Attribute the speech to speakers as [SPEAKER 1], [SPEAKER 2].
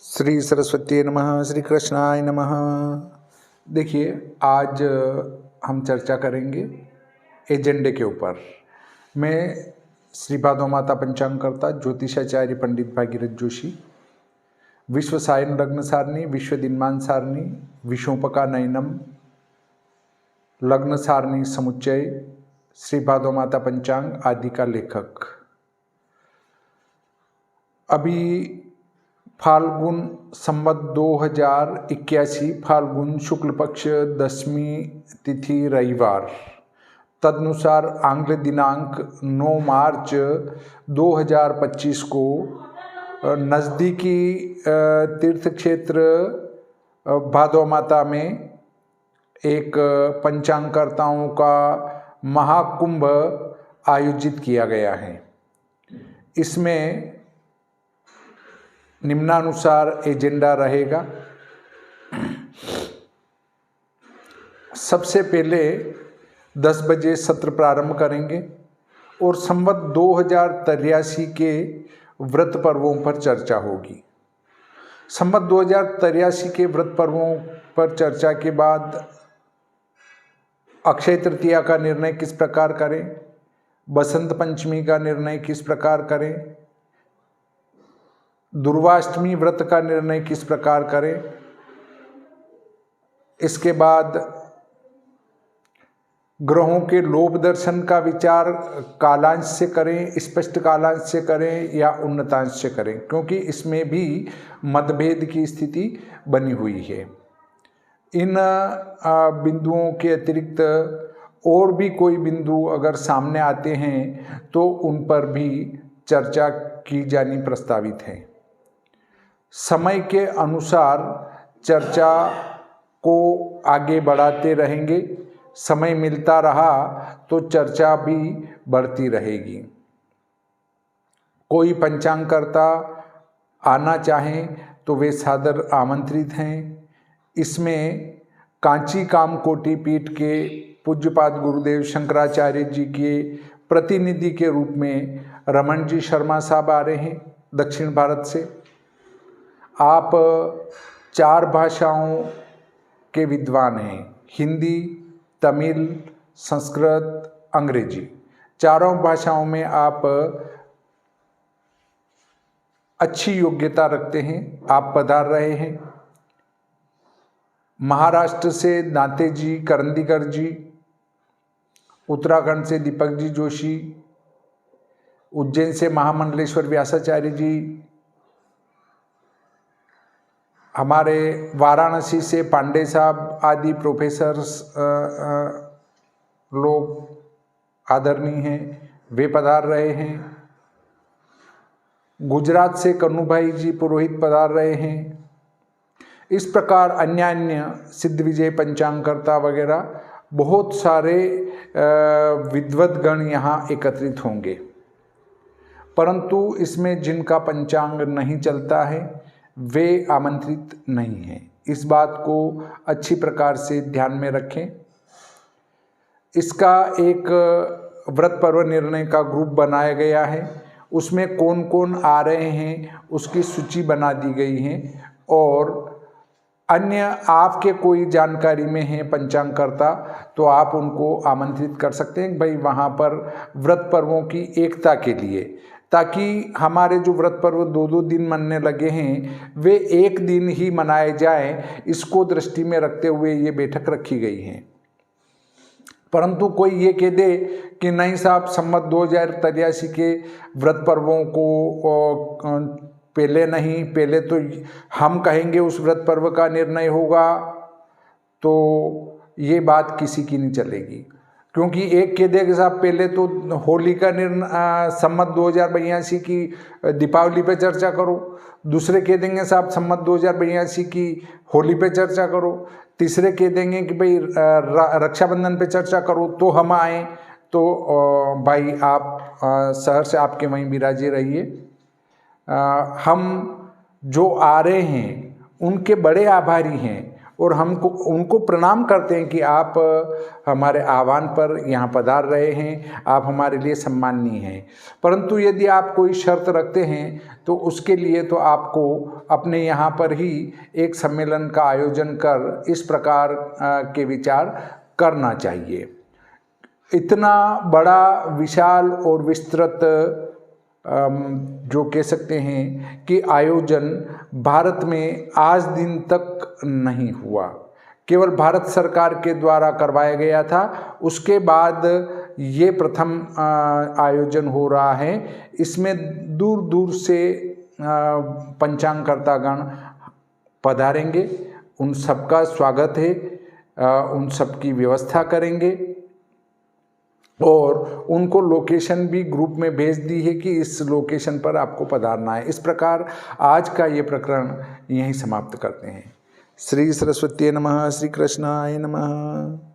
[SPEAKER 1] श्री सरस्वती नमः, श्री कृष्णाय नमः। देखिए, आज हम चर्चा करेंगे एजेंडे के ऊपर। मैं श्री पादो माता पंचांगकर्ता ज्योतिषाचार्य पंडित भागीरथ जोशी, विश्व सायन लग्न सारणी, विश्व दिनमान सारणी, विषोपका नयनम लग्न सारणी समुच्चय, श्री पादो माता पंचांग आदि का लेखक। अभी फाल्गुन संवत 2081 फाल्गुन शुक्ल पक्ष 10वीं तिथि रविवार, तदनुसार आंग्ल दिनांक 9 मार्च 2025 को नज़दीकी तीर्थ क्षेत्र भादो माता में एक पंचांगकर्ताओं का महाकुंभ आयोजित किया गया है। इसमें निम्नानुसार एजेंडा रहेगा। सबसे पहले 10 बजे सत्र प्रारंभ करेंगे और संवत 2083 के व्रत पर्वों पर चर्चा होगी। संवत 2083 के व्रत पर्वों पर चर्चा के बाद अक्षय तृतीया का निर्णय किस प्रकार करें, बसंत पंचमी का निर्णय किस प्रकार करें, दुर्वाष्टमी व्रत का निर्णय किस प्रकार करें, इसके बाद ग्रहों के लोभ दर्शन का विचार कालांश से करें, स्पष्ट कालांश से करें या उन्नतांश से करें, क्योंकि इसमें भी मतभेद की स्थिति बनी हुई है। इन बिंदुओं के अतिरिक्त और भी कोई बिंदु अगर सामने आते हैं तो उन पर भी चर्चा की जानी प्रस्तावित है। समय के अनुसार चर्चा को आगे बढ़ाते रहेंगे। समय मिलता रहा तो चर्चा भी बढ़ती रहेगी। कोई पंचांगकर्ता आना चाहें तो वे सादर आमंत्रित हैं। इसमें कांची कामकोटि पीठ के पूज्यपाद गुरुदेव शंकराचार्य जी के प्रतिनिधि के रूप में रमन जी शर्मा साहब आ रहे हैं दक्षिण भारत से। आप 4 भाषाओं के विद्वान हैं, हिंदी, तमिल, संस्कृत, अंग्रेजी। चारों भाषाओं में आप अच्छी योग्यता रखते हैं। आप पधार रहे हैं। महाराष्ट्र से नाते जी करंदीकर जी, उत्तराखंड से दीपक जी जोशी, उज्जैन से महामंडलेश्वर व्यासाचार्य जी, हमारे वाराणसी से पांडे साहब आदि प्रोफेसर्स लोग आदरणीय हैं, वे पधार रहे हैं। गुजरात से कन्नूभाई जी पुरोहित पधार रहे हैं। इस प्रकार अन्य सिद्ध विजय पंचांगकर्ता वगैरह बहुत सारे विद्वद्गण यहाँ एकत्रित होंगे। परंतु इसमें जिनका पंचांग नहीं चलता है वे आमंत्रित नहीं हैं। इस बात को अच्छी प्रकार से ध्यान में रखें। इसका एक व्रत पर्व निर्णय का ग्रुप बनाया गया है। उसमें कौन कौन आ रहे हैं उसकी सूची बना दी गई है। और अन्य आपके कोई जानकारी में है पंचांगकर्ता तो आप उनको आमंत्रित कर सकते हैं भाई वहाँ पर व्रत पर्वों की एकता के लिए, ताकि हमारे जो व्रत पर्व 2-2 दिन मनने लगे हैं वे एक दिन ही मनाए जाएं। इसको दृष्टि में रखते हुए ये बैठक रखी गई है। परंतु कोई ये कह दे कि नहीं साहब, संवत 2083 के व्रत पर्वों को पहले नहीं, पहले तो हम कहेंगे उस व्रत पर्व का निर्णय होगा, तो ये बात किसी की नहीं चलेगी। क्योंकि एक कह दे कि साहब पहले तो होली का निर्णय संवत 2082 की दीपावली पे चर्चा करो, दूसरे कह देंगे साहब संवत 2082 की होली पे चर्चा करो, तीसरे कह देंगे कि भाई रक्षाबंधन पे चर्चा करो तो हम आएँ। तो भाई आप सहर्ष आपके वहीं विराजे रहिए। हम जो आ रहे हैं उनके बड़े आभारी हैं और हमको उनको प्रणाम करते हैं कि आप हमारे आह्वान पर यहाँ पधार रहे हैं, आप हमारे लिए सम्माननीय हैं। परंतु यदि आप कोई शर्त रखते हैं तो उसके लिए तो आपको अपने यहाँ पर ही एक सम्मेलन का आयोजन कर इस प्रकार के विचार करना चाहिए। इतना बड़ा विशाल और विस्तृत जो कह सकते हैं कि आयोजन भारत में आज दिन तक नहीं हुआ, केवल भारत सरकार के द्वारा करवाया गया था। उसके बाद ये प्रथम आयोजन हो रहा है। इसमें दूर दूर से पंचांगकर्तागण पधारेंगे, उन सबका स्वागत है, उन सबकी व्यवस्था करेंगे और उनको लोकेशन भी ग्रुप में भेज दी है कि इस लोकेशन पर आपको पधारना है। इस प्रकार आज का ये प्रकरण यहीं समाप्त करते हैं। श्री सरस्वती नमः, श्री कृष्णाय नमः।